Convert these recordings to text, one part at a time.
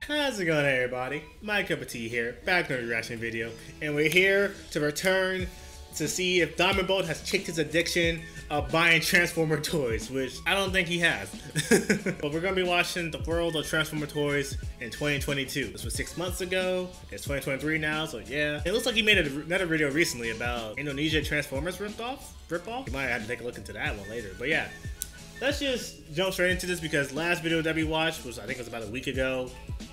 How's it going, everybody? My cup of tea here, back on a reaction video, and we're here to return to see if Diamondbolt has kicked his addiction of buying Transformer toys, which I don't think he has. But we're gonna be watching the world of Transformer toys in 2022. This was 6 months ago. It's 2023 now, so yeah. It looks like he made another video recently about Indonesia Transformers rip-off. You might have to take a look into that one later, but yeah. Let's just jump straight into this because last video that we watched was, I think it was about a week ago.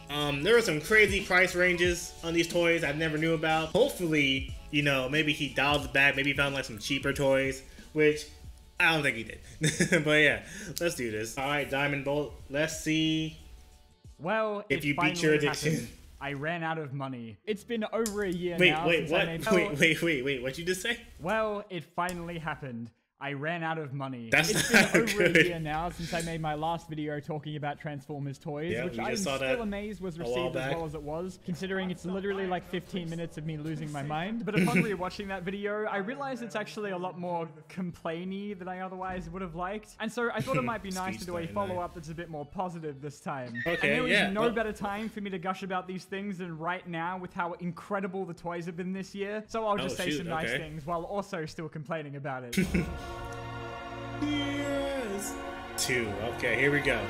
There were some crazy price ranges on these toys I never knew about. Hopefully, you know, maybe he dialed it back, maybe he found like some cheaper toys, which I don't think he did. But yeah, let's do this. All right, Diamondbolt, let's see if you beat your addiction. I ran out of money. It's been over a year now. Wait, what'd you just say? Well, it finally happened. I ran out of money. It's been over a year now since I made my last video talking about Transformers toys, which I'm still amazed was received as well as it was, considering it's literally like 15 minutes of me losing my mind. But upon rewatching that video, I realized it's actually a lot more complainy than I otherwise would have liked. And so I thought it might be nice to do a follow-up that's a bit more positive this time. Okay, and there is no better time for me to gush about these things than right now with how incredible the toys have been this year. So I'll just say some nice things while also still complaining about it. Yes. 2. Okay, here we go.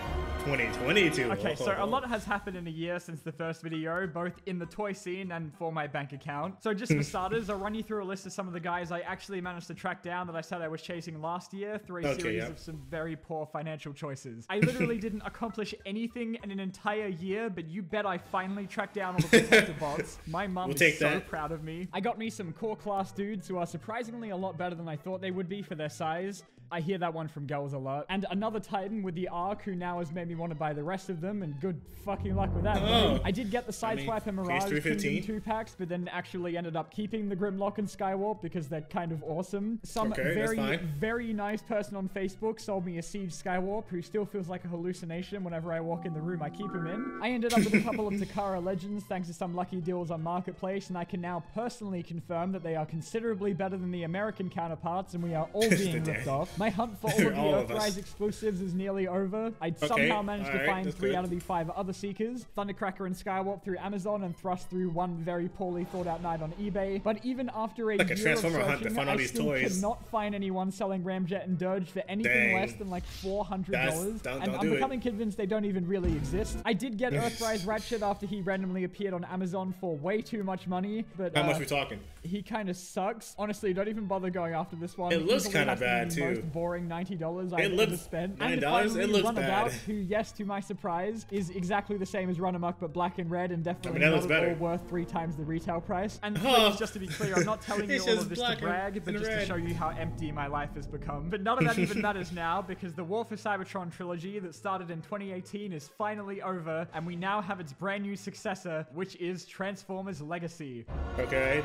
2022. Okay, so a lot has happened in a year since the first video, both in the toy scene and for my bank account. So just for starters, I'll run you through a list of some of the guys I actually managed to track down that I said I was chasing last year through a series of some very poor financial choices. I literally didn't accomplish anything in an entire year, but you bet I finally tracked down all the protector bots. My mum is so proud of me. I got me some core class dudes who are surprisingly a lot better than I thought they would be for their size. I hear that one from girls a lot. And another Titan with the arc who now has made me want to buy the rest of them, and good fucking luck with that. I did get the Sideswipe and Mirage Kingdom 2 packs, but then actually ended up keeping the Grimlock and Skywarp because they're kind of awesome. Some very nice person on Facebook sold me a Siege Skywarp who still feels like a hallucination whenever I walk in the room I keep him in. I ended up with a couple of Takara Legends thanks to some lucky deals on Marketplace, and I can now personally confirm that they are considerably better than the American counterparts, and we are all being ripped off. My hunt for all of the Earthrise exclusives is nearly over. I somehow managed to find 3 out of the 5 other Seekers, Thundercracker and Skywarp through Amazon, and Thrust through one very poorly thought out night on eBay. But even after a year of searching, I still cannot find anyone selling Ramjet and Dirge for anything less than like $400. And I'm becoming convinced they don't even really exist. I did get Earthrise Ratchet after he randomly appeared on Amazon for way too much money. But how much are we talking? He kind of sucks. Honestly, don't even bother going after this one. It looks kind of bad too. Most boring $90 I've ever spent. $90? It looks bad. Who, yes, to my surprise, is exactly the same as Run Amok, but black and red, and definitely not at all worth 3 times the retail price. And please, just to be clear, I'm not telling you all of this to brag, but just to show you how empty my life has become. But none of that even matters now, because the War for Cybertron trilogy that started in 2018 is finally over, and we now have its brand new successor, which is Transformers Legacy. Okay.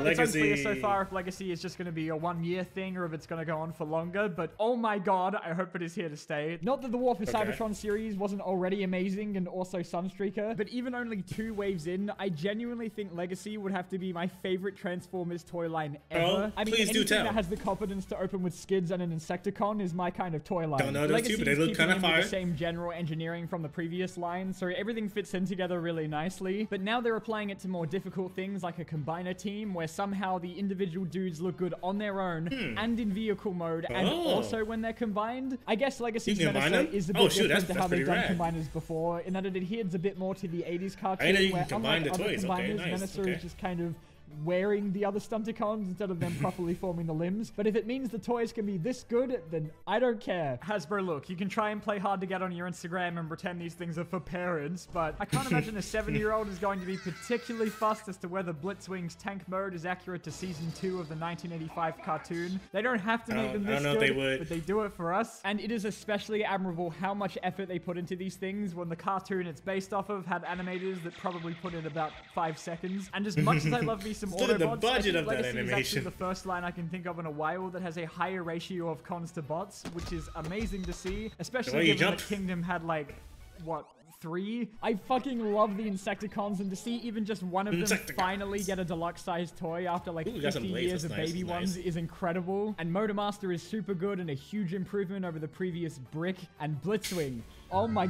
Legacy. It's unclear so far if Legacy is just going to be a 1-year thing or if it's going to go on for longer, but oh my god, I hope it is here to stay. Not that the War for Cybertron series wasn't already amazing and also Sunstreaker, but even only 2 waves in, I genuinely think Legacy would have to be my favorite Transformers toy line ever. I mean, anything that has the competence to open with skids and an Insecticon is my kind of toy line. Don't know those two, but they look kind of fire. The same general engineering from the previous line, so everything fits in together really nicely. But now they're applying it to more difficult things like a combiner team, where somehow the individual dudes look good on their own and in vehicle mode, and also when they're combined. I guess Legacy's meta is a bit different to how they've done combiners before, in that it adheres a bit more to the 80s cartoon, where unlike other combiners, Menacer is just kind of wearing the other Stunticons instead of them properly forming the limbs. But if it means the toys can be this good, then I don't care. Hasbro, look, you can try and play hard to get on your Instagram and pretend these things are for parents, but I can't imagine a 7-year-old is going to be particularly fussed as to whether Blitzwing's tank mode is accurate to season 2 of the 1985 cartoon. They don't have to make them this good, but they do it for us. And it is especially admirable how much effort they put into these things when the cartoon it's based off of had animators that probably put in about 5 seconds. And as much as I love me some Autobots, the budget of Legacy that animation is actually the first line I can think of in a while that has a higher ratio of cons to bots, which is amazing to see, especially given that Kingdom had like, what, 3. I fucking love the Insecticons, and to see even just one of them finally get a deluxe size toy after like 50 years of baby ones is incredible. And Motormaster is super good and a huge improvement over the previous Brick and Blitzwing. Oh my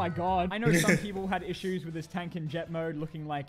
god. I know some people had issues with his tank and jet mode looking like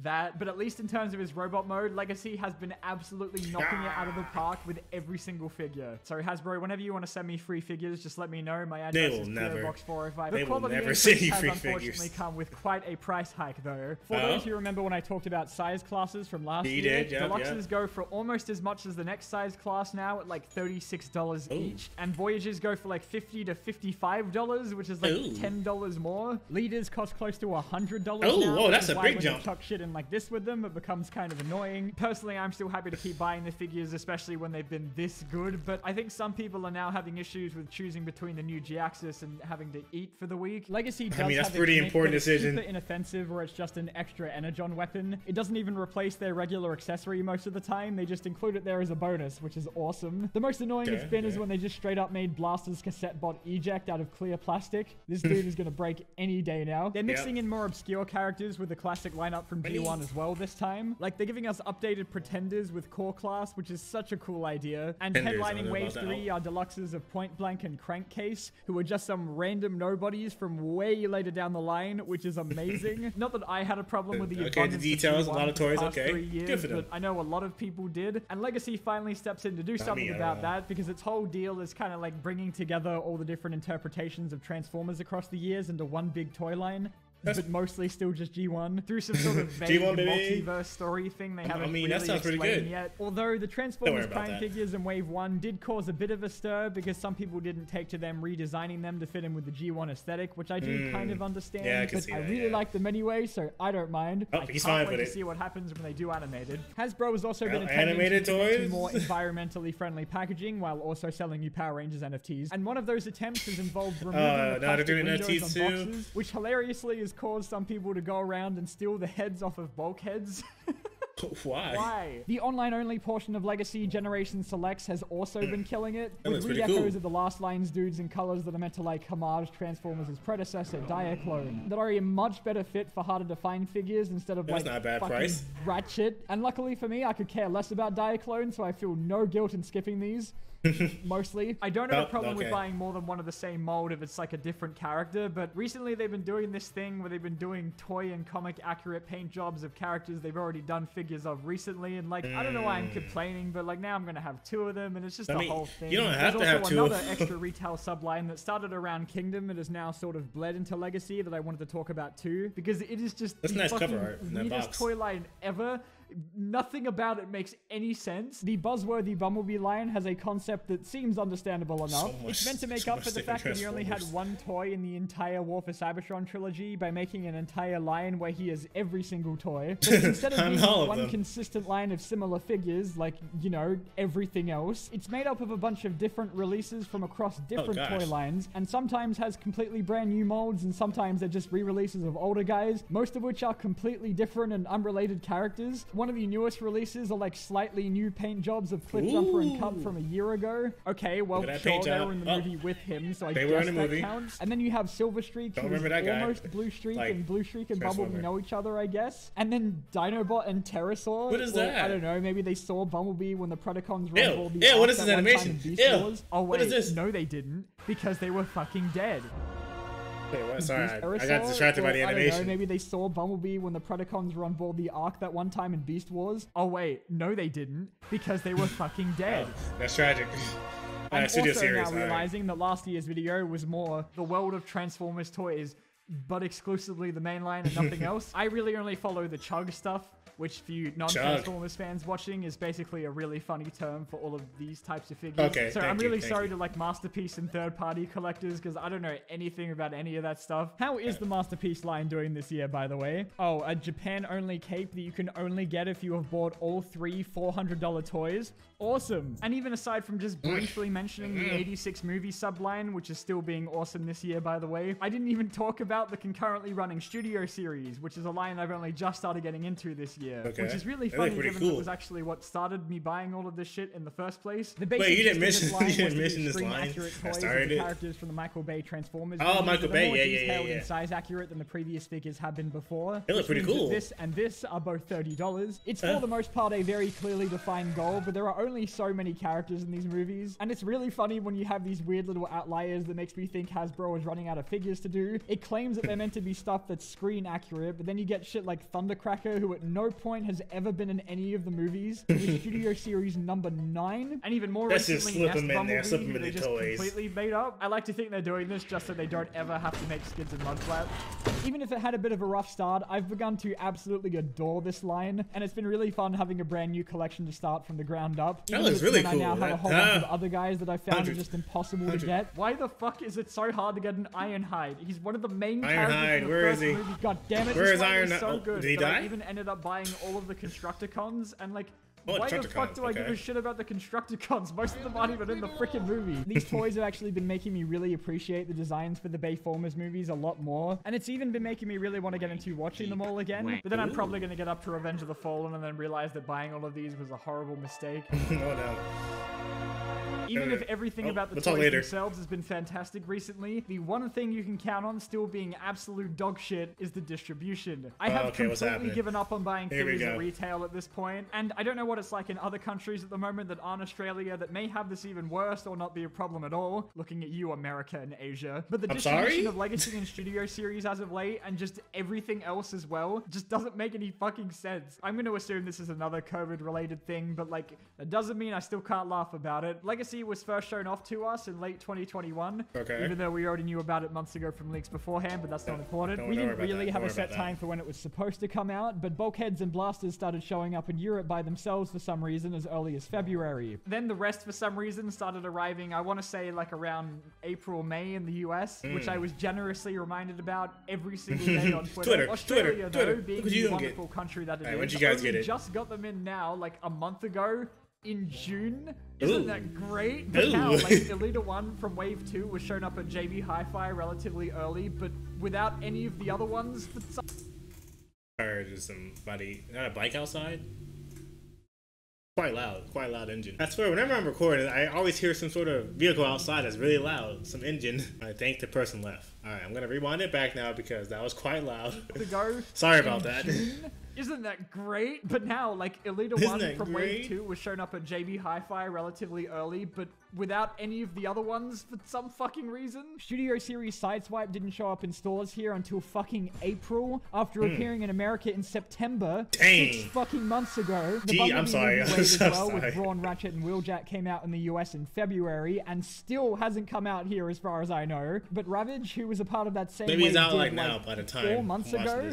that, but at least in terms of his robot mode, Legacy has been absolutely knocking it out of the park with every single figure. So Hasbro, whenever you want to send me free figures, just let me know. My address is PO Box 405. They will never send you free figures. Unfortunately come with quite a price hike though. For those who remember when I talked about size classes from last year, Deluxes go for almost as much as the next size class now at like $36 each, and Voyages go for like $50 to $55, which is like $10 more. Leaders cost close to $100 now. Oh, that's a big jump. Like this with them, it becomes kind of annoying. Personally, I'm still happy to keep buying the figures, especially when they've been this good, but I think some people are now having issues with choosing between the new G-Axis and having to eat for the week. Legacy does that's a pretty important decision. Super inoffensive, or it's just an extra energon weapon. It doesn't even replace their regular accessory most of the time. They just include it there as a bonus, which is awesome. The most annoying it's been is when they just straight up made Blaster's cassette bot eject out of clear plastic. This dude is gonna break any day now. They're mixing in more obscure characters with the classic lineup from G1 as well this time. Like, they're giving us updated Pretenders with core class, which is such a cool idea. And headlining Wave 3 are deluxes of Point Blank and Crankcase, who are just some random nobodies from way later down the line, which is amazing. Not that I had a problem with the abundance the details, of a lot of toys, 3 years, good for them. But I know a lot of people did. And Legacy finally steps in to do something about that, because its whole deal is kind of like bringing together all the different interpretations of Transformers across the years into one big toy line. But mostly still just G1 through some sort of vague multiverse story thing they haven't really explained yet. Although the Transformers Prime figures in Wave 1 did cause a bit of a stir because some people didn't take to them redesigning them to fit in with the G1 aesthetic, which I do kind of understand. Yeah, but I really like them anyway, so I don't mind. I can't wait to see what happens when they do animated. Hasbro has also been attempting to more environmentally friendly packaging while also selling you Power Rangers NFTs. And one of those attempts has involved removing the plastic windows on boxes, which hilariously is caused some people to go around and steal the heads off of bulkheads. Why? The online-only portion of Legacy Generation Selects has also been killing it, with re-echoes of the Last Lines dudes in colors that are meant to like homage Transformers' predecessor, Diaclone, that are a much better fit for harder to find figures instead of like fucking Ratchet. And luckily for me, I could care less about Diaclone, so I feel no guilt in skipping these. Mostly. I don't have a problem with buying more than one of the same mold if it's like a different character, but recently they've been doing this thing where they've been doing toy and comic accurate paint jobs of characters they've already done figures of recently, and like, I don't know why I'm complaining, but like now I'm gonna have 2 of them, and it's just the whole thing. You don't have to have 2. There's also another extra retail subline that started around Kingdom and is now sort of bled into Legacy that I wanted to talk about too, because it is just the nice fucking cover art in that weirdest box. toy line ever. Nothing about it makes any sense. The buzzworthy Bumblebee line has a concept that seems understandable enough. It's meant to make up for the fact that he only had one toy in the entire War for Cybertron trilogy by making an entire line where he has every single toy. But instead of being one consistent line of similar figures, like, you know, everything else, it's made up of a bunch of different releases from across different toy lines, and sometimes has completely brand new molds, and sometimes they're just re-releases of older guys, most of which are completely different and unrelated characters. One of the newest releases are like slightly new paint jobs of Cliffjumper and Cub from a year ago. Okay, well, sure, they were in the movie with him, so I guess that counts. And then you have Silver Streak, who's almost Blue Streak, and Blue Streak and Bumblebee know each other, I guess. And then Dinobot and Pterosaur. What is that? I don't know, maybe they saw Bumblebee when the Predacons run all the what is this animation? Oh wait, what is this? No they didn't, because they were fucking dead. Wait, what? Sorry, I got distracted by the animation. I don't know, maybe they saw Bumblebee when the Predacons were on board the Ark that one time in Beast Wars. Oh wait, no they didn't, because they were fucking dead. That's tragic. I'm also now realizing that last year's video was more the world of Transformers toys, but exclusively the mainline and nothing else. I really only follow the Chug stuff, which for you non-Transformers fans watching is basically a really funny term for all of these types of figures. Okay, so I'm really sorry to like Masterpiece and third-party collectors, because I don't know anything about any of that stuff. How is the Masterpiece line doing this year, by the way? Oh, a Japan-only cape that you can only get if you have bought all 3 $400 toys. Awesome. And even aside from just briefly mentioning the 86 movie subline, which is still being awesome this year, by the way, I didn't even talk about about the concurrently running studio series, which is a line I've only just started getting into this year. Okay. Which is really funny given it was actually what started me buying all of this shit in the first place. The basic Wait, you didn't gist of mention this line? I started it. Characters from the Michael Bay Transformers. Oh, movies, Michael Bay, yeah. Detailed and size accurate than the previous figures have been before. They look pretty cool. This and this are both $30. It's for the most part a very clearly defined goal, but there are only so many characters in these movies, and it's really funny when you have these weird little outliers that makes me think Hasbro is running out of figures to do. It claims that they're meant to be stuff that's screen accurate, but then you get shit like Thundercracker, who at no point has ever been in any of the movies. It was Studio Series number 9, and even more recently, just slip them in there, slip them in the just toys. Completely made up. I like to think they're doing this just so they don't ever have to make skids and mudflap. Even if it had a bit of a rough start, I've begun to absolutely adore this line, and it's been really fun having a brand new collection to start from the ground up. That looks really cool. I now have a whole bunch of other guys that I found are just impossible to get. Why the fuck is it so hard to get an Ironhide? He's one of the main characters in the first movie. God damn it, this line is so good. Did he die? I even ended up buying all of the Constructicons, and like, why the fuck do I give a shit about the Constructicons? Most of them aren't even in the freaking movie. These toys have actually been making me really appreciate the designs for the Bayformers movies a lot more. And it's even been making me really want to get into watching them all again. But then I'm probably going to get up to Revenge of the Fallen and then realize that buying all of these was a horrible mistake. Oh no. Even if everything about the toys themselves has been fantastic recently, the one thing you can count on still being absolute dog shit is the distribution. I have completely given up on buying figures at retail at this point, and I don't know what it's like in other countries at the moment that aren't Australia that may have this even worse or not be a problem at all, looking at you, America and Asia. But the distribution of Legacy and Studio Series as of late, and just everything else as well, just doesn't make any fucking sense. I'm going to assume this is another COVID-related thing, but like, that doesn't mean I still can't laugh about it. Legacy was first shown off to us in late 2021, even though we already knew about it months ago from leaks beforehand, but that's not important. We didn't really have a set time for when it was supposed to come out, but bulkheads and blasters started showing up in Europe by themselves for some reason as early as February. Then the rest for some reason started arriving, I want to say like around April, May in the US, which I was generously reminded about every single day on Twitter. Australia, though, being the wonderful country that it is, only just got them in now, like a month ago, in June. Isn't that great? But now, like, Elita 1 from Wave 2 was shown up at JB Hi-Fi relatively early, but without any of the other ones. Or just somebody, not a bike outside? Quite loud engine. I swear, whenever I'm recording, I always hear some sort of vehicle outside that's really loud, some engine. I think the person left. Alright, I'm gonna rewind it back now because that was quite loud. Sorry about that. Isn't that great? But now, like, Elita 1 from Wave 2 was shown up at JB Hi-Fi relatively early, but without any of the other ones for some fucking reason. Studio Series Sideswipe didn't show up in stores here until fucking April, after appearing in America in September. 6 fucking months ago. The I'm sorry. With Brawn, Ratchet, and Wheeljack came out in the US in February, and still hasn't come out here as far as I know. But Ravage, who was a part of that same wave, he's out like now by the time 4 months ago.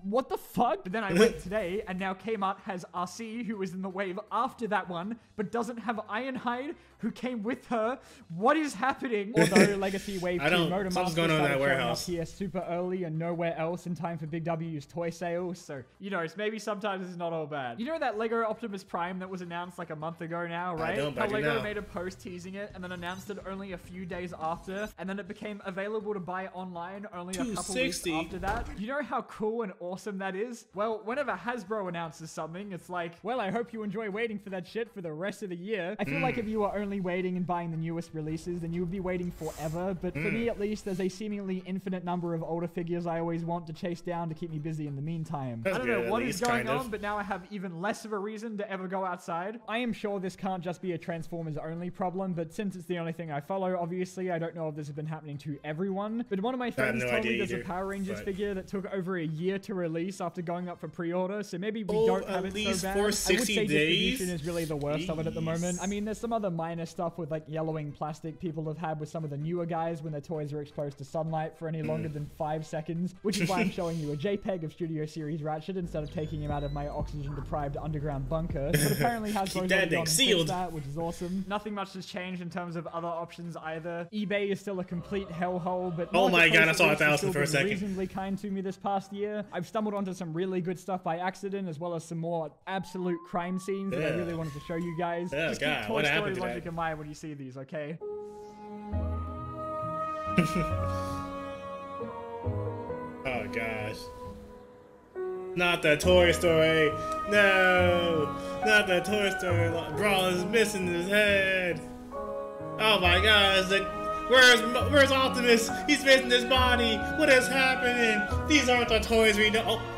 What the fuck? But then I went today, and now Kmart has RC, who was in the wave after that one, but doesn't have Ironhide, who came with her. What is happening? Although Legacy Wave 2 Motormaster started showing up here super early and nowhere else in time for Big W's toy sales, so, you know, maybe sometimes it's not all bad. You know that Lego Optimus Prime that was announced like a month ago now, right? How Lego made a post teasing it, and then announced it only a few days after, and then it became available to buy online only a couple weeks after that. You know how cool and awesome that is? Well, whenever Hasbro announces something, it's like, well, I hope you enjoy waiting for that shit for the rest of the year. I feel like if you were only waiting and buying the newest releases, then you would be waiting forever. But for me, at least, there's a seemingly infinite number of older figures I always want to chase down to keep me busy in the meantime. I don't know what is going on, but now I have even less of a reason to ever go outside. I am sure this can't just be a Transformers only problem, but since it's the only thing I follow, obviously, I don't know if this has been happening to everyone. But one of my friends told me there's a Power Rangers figure that took over a year to release after going up for pre-order, so maybe we don't have it so bad. I would say distribution is really the worst of it at the moment. I mean, there's some other minor stuff with like yellowing plastic people have had with some of the newer guys when their toys are exposed to sunlight for any longer than 5 seconds, which is why I'm showing you a JPEG of Studio Series Ratchet instead of taking him out of my oxygen-deprived underground bunker. But apparently Hasbro's already on fixed that, which is awesome. Nothing much has changed in terms of other options either. eBay is still a complete hellhole, but oh my god, I saw 1,000 for a second. Reasonably kind to me this past year. I've stumbled onto some really good stuff by accident, as well as some more absolute crime scenes that I really wanted to show you guys. Just keep Toy Story logic in mind when you see these, okay? gosh. Not the Toy Story. No, not the Toy Story. Brawl is missing his head. Oh my gosh. Where's Optimus? He's missing his body. What is happening? These aren't the toys we know. Oh.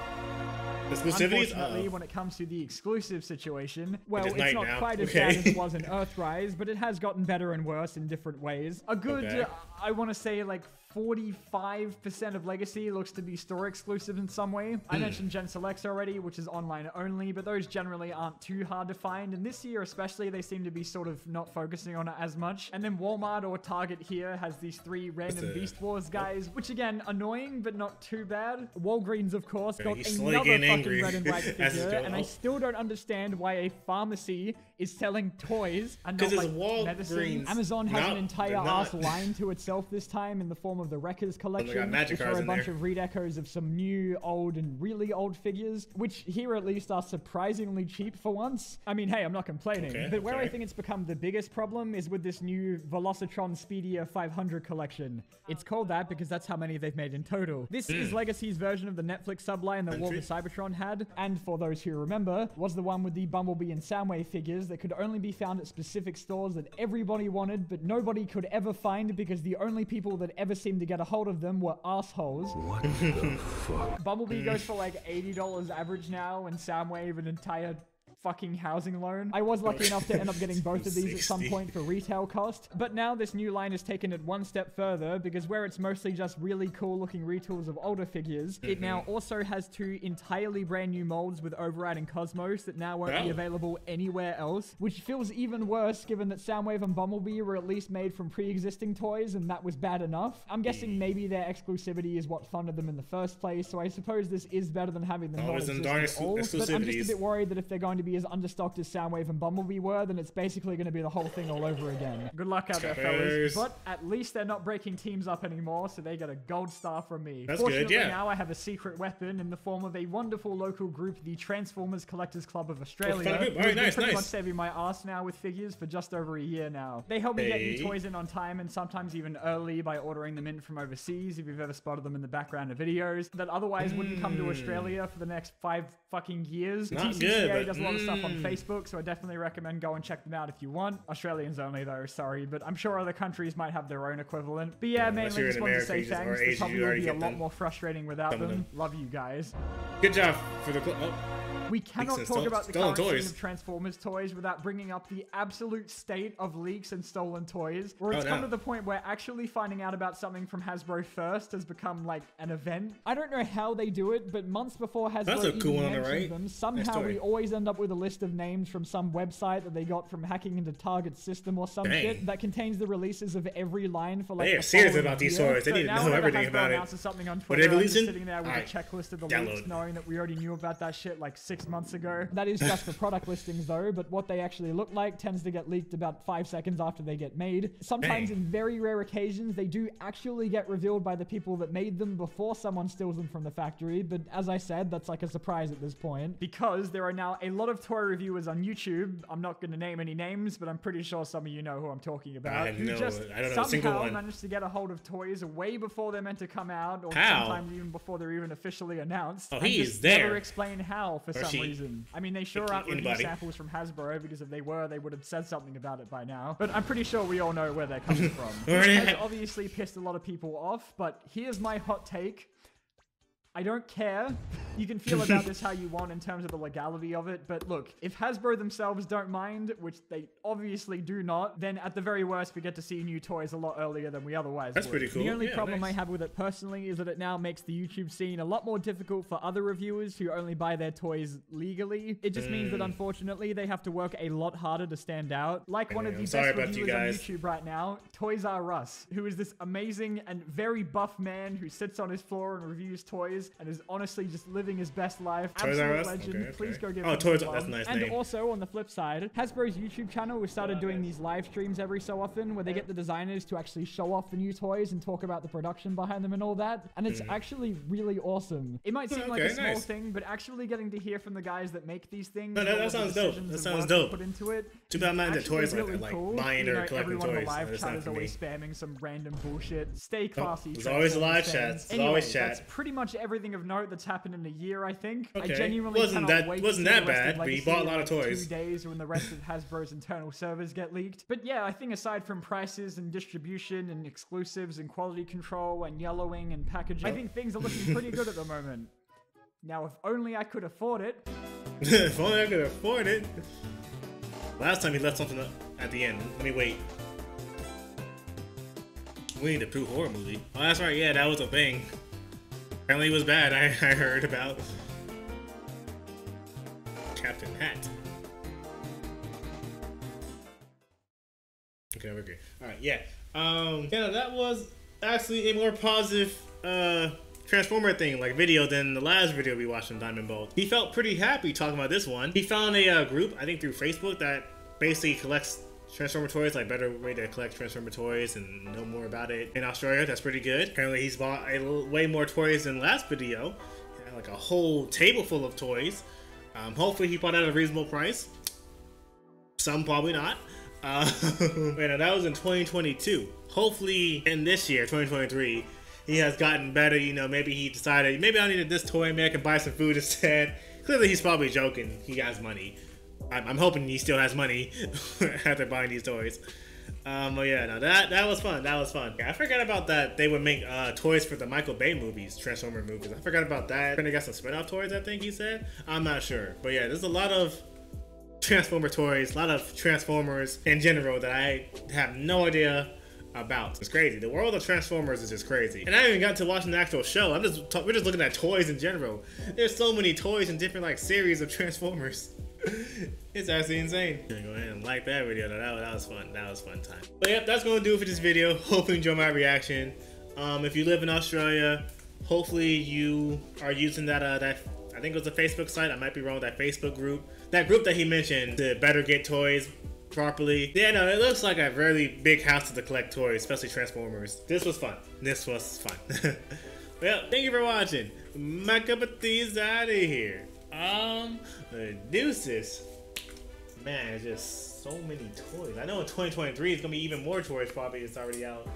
Unfortunately, when it comes to the exclusive situation, well, it's not quite as bad as it was in Earthrise, but it has gotten better and worse in different ways. A good, I want to say, like 45% of Legacy looks to be store exclusive in some way. I mentioned Gen Selects already, which is online only, but those generally aren't too hard to find. And this year especially, they seem to be sort of not focusing on it as much. And then Walmart or Target here has these 3 random Beast Wars guys, which again, annoying, but not too bad. Walgreens, of course, got another fucking red and white figure, and I still don't understand why a pharmacy is selling toys and not like medicine. Amazon has an entire ass line to itself this time in the form of the Wreckers collection, which are a bunch of redecos of some new, old, and really old figures, which here at least are surprisingly cheap for once. I mean, hey, I'm not complaining, but where I think it's become the biggest problem is with this new Velocitron Speedia 500 collection. It's called that because that's how many they've made in total. This is Legacy's version of the Netflix subline that War of the Cybertron had, and for those who remember, was the one with the Bumblebee and Soundwave figures that could only be found at specific stores that everybody wanted, but nobody could ever find because the only people that ever seemed to get a hold of them were assholes. What the fuck? Bumblebee goes for like $80 average now, and Soundwave an entire fucking housing loan. I was lucky enough to end up getting both of these at some point for retail cost, but now this new line has taken it one step further because where it's mostly just really cool looking retools of older figures, it now also has 2 entirely brand new molds with Override and Cosmos that now won't be available anywhere else, which feels even worse given that Soundwave and Bumblebee were at least made from pre-existing toys and that was bad enough. I'm guessing maybe their exclusivity is what funded them in the first place, so I suppose this is better than having them not exist at all, but I'm just a bit worried that if they're going to be as understocked as Soundwave and Bumblebee were, then it's basically going to be the whole thing all over again. Good luck out there, fellas. But at least they're not breaking teams up anymore, so they get a gold star from me. That's Fortunately, good, yeah. now I have a secret weapon in the form of a wonderful local group, the Transformers Collectors Club of Australia. Pretty much saving my ass now with figures for just over a year now. They help me get new toys in on time and sometimes even early by ordering them in from overseas, if you've ever spotted them in the background of videos that otherwise wouldn't come to Australia for the next 5 fucking years. Not TCCA good, but, does a lot of stuff on Facebook, so I definitely recommend go and check them out if you want. Australians only though, sorry, but I'm sure other countries might have their own equivalent. But yeah, mainly just wanted to say thanks. They probably will be a lot more frustrating without them. Love you guys. Good job for the... We cannot talk about the current scene of Transformers toys without bringing up the absolute state of leaks and stolen toys, where it's come to the point where actually finding out about something from Hasbro first has become like an event. I don't know how they do it, but months before Hasbro even mentioned them, somehow we always end up with a list of names from some website that they got from hacking into Target's system or some shit that contains the releases of every line for like. They are serious about these toys. They need to know everything about it. Something on Twitter, I'm just sitting there with a checklist of the leaks, knowing that we already knew about that shit like 6 months ago. That is just for product listings though, but what they actually look like tends to get leaked about 5 seconds after they get made. Sometimes in very rare occasions, they do actually get revealed by the people that made them before someone steals them from the factory, but as I said, that's like a surprise at this point. Because there are now a lot of toy reviewers on YouTube, I'm not going to name any names, but I'm pretty sure some of you know who I'm talking about, who just somehow managed to get a hold of toys way before they're meant to come out, or sometimes even before they're even officially announced, and just never explain how for some reason. I mean, they sure aren't review samples from Hasbro, because if they were, they would have said something about it by now. But I'm pretty sure we all know where they're coming from. It has obviously pissed a lot of people off, but here's my hot take. I don't care. You can feel about this how you want in terms of the legality of it, but look, if Hasbro themselves don't mind, which they obviously do not, then at the very worst, we get to see new toys a lot earlier than we otherwise would. That's pretty cool. The only problem I have with it personally is that it now makes the YouTube scene a lot more difficult for other reviewers who only buy their toys legally. It just means that unfortunately, they have to work a lot harder to stand out. Like one of the best reviewers on YouTube right now, Toys R Us, who is this amazing and very buff man who sits on his floor and reviews toys and is honestly just living living his best life. Toys R Absolute Us? legend. Okay, okay. Please go give Oh, him Toys some R Us, love. that's a nice And name. also, on the flip side, Hasbro's YouTube channel, we started doing these live streams every so often where they get the designers to actually show off the new toys and talk about the production behind them and all that. And it's actually really awesome. It might seem like a small thing, but actually getting to hear from the guys that make these things. No, that sounds dope. That sounds dope. Put into it. Too bad I'm not into toys really like cool. buying or collecting everyone toys. in the live That's chat not is for me. always spamming some random bullshit. Stay classy. There's always a live Transformers chat. fans. There's always Anyway, chat. That's pretty much everything of note that's happened in a year, I think. Okay. I genuinely Wasn't cannot that- wait wasn't to see that the rest bad, of but you Legacy bought a in, lot of like, toys. 2 days when the rest of Hasbro's internal servers get leaked. But yeah, I think aside from prices and distribution and exclusives and quality control and yellowing and packaging, I think things are looking pretty good at the moment. Now, if only I could afford it. If only I could afford it. Last time he left something at the end. Let me wait. We need a Pooh horror movie. Oh, that's right. Yeah, that was a thing. Apparently it was bad. I heard about. Captain Hat. Okay, we're good. All right, yeah. Yeah, that was actually a more positive Transformer thing, like video, than the last video we watched on Diamondbolt. He felt pretty happy talking about this one. He found a group, I think through Facebook, that basically collects Transformer toys, like better way to collect Transformer toys and know more about it in Australia. That's pretty good. Apparently he's bought way more toys than last video. He had like a whole table full of toys. Hopefully he bought at a reasonable price. Some probably not. Wait, that was in 2022. Hopefully in this year, 2023, he has gotten better. You know, maybe he decided, maybe I needed this toy, maybe I can buy some food instead. Clearly he's probably joking. He has money. I'm hoping he still has money after buying these toys. But yeah, no, that was fun. That was fun. Yeah, I forgot about that. They would make toys for the Michael Bay movies, Transformer movies. I forgot about that. They got some spin-off toys, I think he said. I'm not sure. But yeah, there's a lot of Transformer toys, a lot of Transformers in general that I have no idea about. It's crazy. The world of Transformers is just crazy. And I haven't even got to watching the actual show. We're just looking at toys in general. There's so many toys and different like series of Transformers. It's actually insane. Go ahead and like that video. That was fun. That was fun time. But yep, that's gonna do it for this video. Hope you enjoy my reaction. If you live in Australia, hopefully you are using that I think it was a Facebook site. I might be wrong with that Facebook group. That group that he mentioned to better get toys properly. Yeah, no, it looks like a really big house to collect toys, especially Transformers. This was fun. This was fun. Well, thank you for watching. My cup of tea is out of here. Deuces. Man, there's just so many toys. I know in 2023 it's gonna be even more toys. Probably it's already out.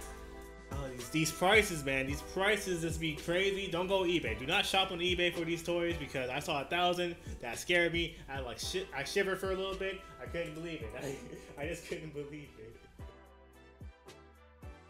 Oh, these prices, man. These prices just be crazy. Don't go eBay. Do not shop on eBay for these toys because I saw 1,000. That scared me. I like shit. I shivered for a little bit. I couldn't believe it. I just couldn't believe it.